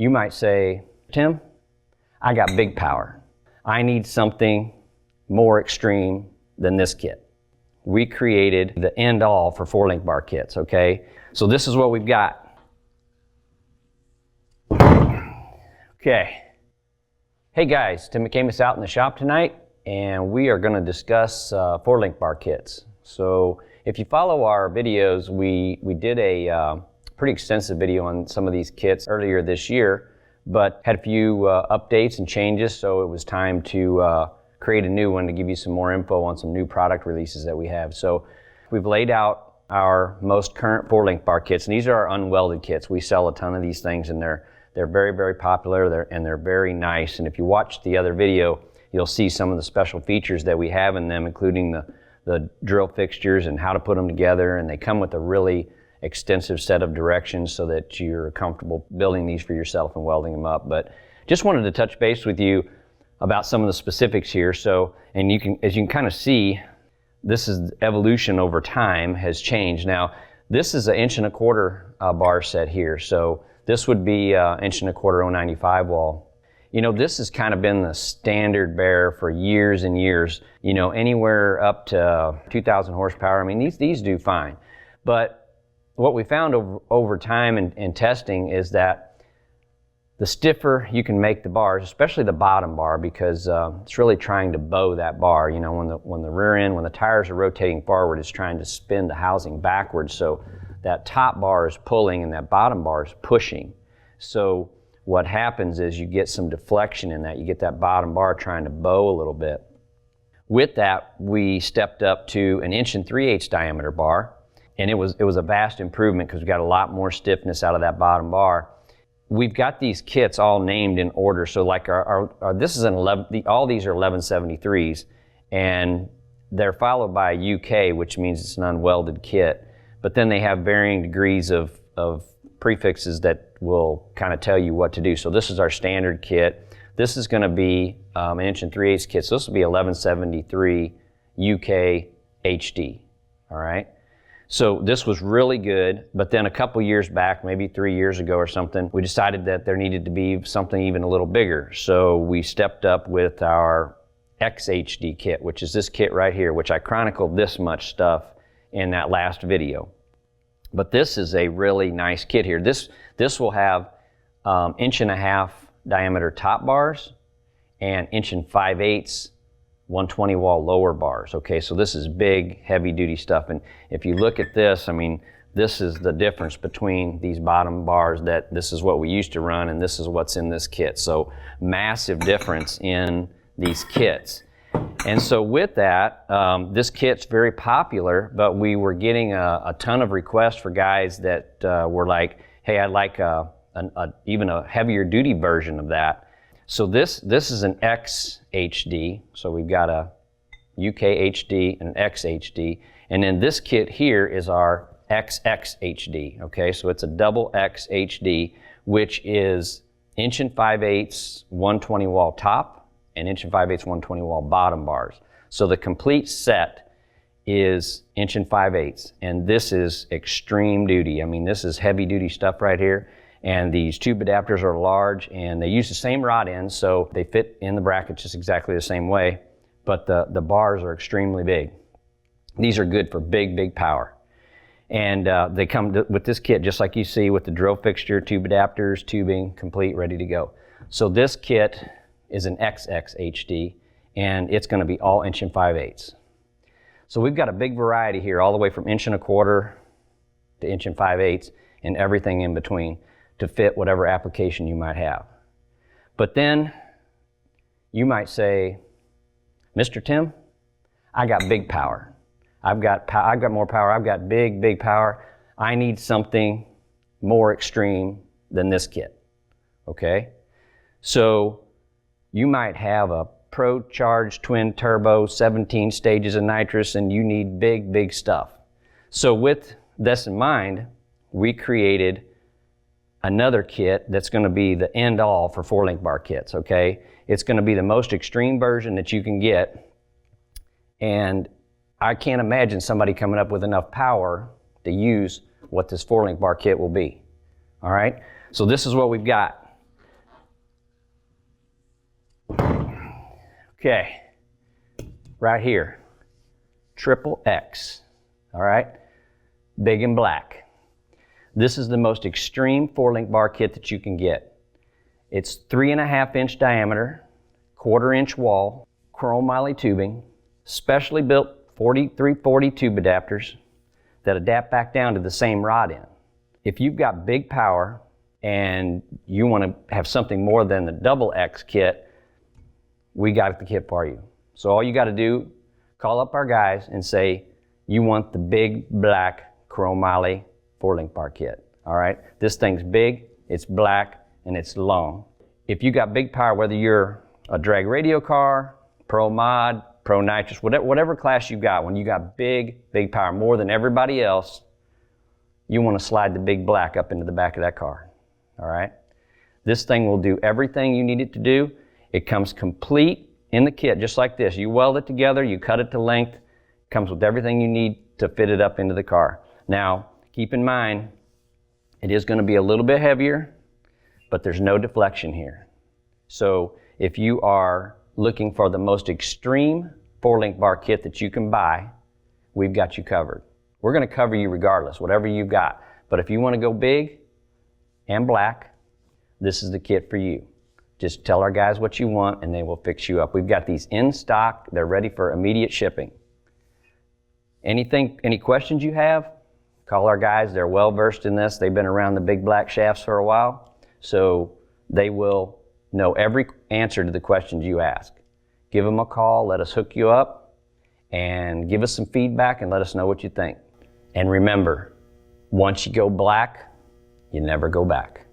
You might say, Tim, I got big power. I need something more extreme than this kit. We created the end all for 4-link bar kits, okay? So this is what we've got. Okay. Hey guys, Tim McAmis out in the shop tonight, and we are going to discuss 4-link bar kits. So if you follow our videos, we did a pretty extensive video on some of these kits earlier this year, but had a few updates and changes, so it was time to create a new one to give you some more info on some new product releases that we have. So we've laid out our most current 4-link bar kits, and these are our unwelded kits. We sell a ton of these things, and they're very, very popular, and they're very nice. And if you watch the other video, you'll see some of the special features that we have in them, including the drill fixtures and how to put them together, and they come with a really extensive set of directions so that you're comfortable building these for yourself and welding them up. But just wanted to touch base with you about some of the specifics here. So, and as you can kind of see, this is evolution over time has changed. Now, this is an 1.25" bar set here. So this would be 1.25" 095 wall. You know, this has kind of been the standard bear for years and years. You know, anywhere up to 2,000 horsepower. I mean, these do fine. But what we found over time in testing is that the stiffer you can make the bars, especially the bottom bar, because it's really trying to bow that bar. You know, when the rear end, when the tires are rotating forward, it's trying to spin the housing backwards. So that top bar is pulling and that bottom bar is pushing. So what happens is you get some deflection in that. You get that bottom bar trying to bow a little bit. With that, we stepped up to an 1 3/8" diameter bar, and it was a vast improvement because we got a lot more stiffness out of that bottom bar. We've got these kits all named in order. So like this is an 11. All these are 1173s, and they're followed by a UK, which means it's an unwelded kit. But then they have varying degrees of prefixes that will kind of tell you what to do. So this is our standard kit. This is going to be an 1 3/8" kit. So this will be 1173 UK HD. All right. So this was really good, but then a couple years back, maybe 3 years ago or something, we decided that there needed to be something even a little bigger. So we stepped up with our XXHD kit, which is this kit right here, which I chronicled this much stuff in that last video. But this is a really nice kit here. This will have 1.5" diameter top bars and 1 5/8" 120 wall lower bars. Okay, so this is big, heavy duty stuff. And if you look at this, I mean, this is the difference between these bottom bars, that this is what we used to run and this is what's in this kit. So massive difference in these kits. And so with that, this kit's very popular, but we were getting a ton of requests for guys that were like, hey, I'd like even a heavier duty version of that. So this is an XHD, so we've got a UKHD and an XHD, and then this kit here is our XXHD, okay? So it's a double XHD, which is 1 5/8" 120 wall top and 1 5/8" 120 wall bottom bars. So the complete set is 1 5/8", and this is extreme duty. I mean, this is heavy duty stuff right here. And these tube adapters are large, and they use the same rod ends, so they fit in the brackets just exactly the same way, but the bars are extremely big. These are good for big, big power. And they come with this kit, just like you see, with the drill fixture, tube adapters, tubing, complete, ready to go. So this kit is an XXHD, and it's going to be all 1 5/8". So we've got a big variety here, all the way from 1.25" to 1 5/8", and everything in between, to fit whatever application you might have. But then you might say, Mr. Tim, I got big power. I've got more power. I've got big, big power. I need something more extreme than this kit. Okay? So you might have a Pro Charge twin turbo, 17 stages of nitrous, and you need big, big stuff. So with this in mind, we created another kit that's going to be the end all for 4-link bar kits, okay? It's going to be the most extreme version that you can get, and I can't imagine somebody coming up with enough power to use what this 4-link bar kit will be. All right, so this is what we've got. Okay, right here, triple X, all right, big and black. This is the most extreme 4-link bar kit that you can get. It's 3.5-inch diameter, 1/4-inch wall, chromoly tubing, specially built 4340 tube adapters that adapt back down to the same rod end. If you've got big power and you want to have something more than the double X kit, we got the kit for you. So all you got to do, call up our guys and say you want the Big Black Chromoly 4-link bar kit. All right, this thing's big, it's black, and it's long. If you got big power, whether you're a drag radio car, pro mod, pro nitrous, whatever class you got, when you got big power, more than everybody else, you want to slide the Big Black up into the back of that car. All right, this thing will do everything you need it to do. It comes complete in the kit, just like this. You weld it together, you cut it to length, comes with everything you need to fit it up into the car. Now, keep in mind, it is going to be a little bit heavier, but there's no deflection here. So if you are looking for the most extreme 4-link bar kit that you can buy, we've got you covered. We're going to cover you regardless, whatever you've got. But if you want to go big and black, this is the kit for you. Just tell our guys what you want and they will fix you up. We've got these in stock. They're ready for immediate shipping. Any questions you have, call our guys. They're well versed in this. They've been around the Big Black shafts for a while, so they will know every answer to the questions you ask. Give them a call, let us hook you up, and give us some feedback and let us know what you think. And remember, once you go black, you never go back.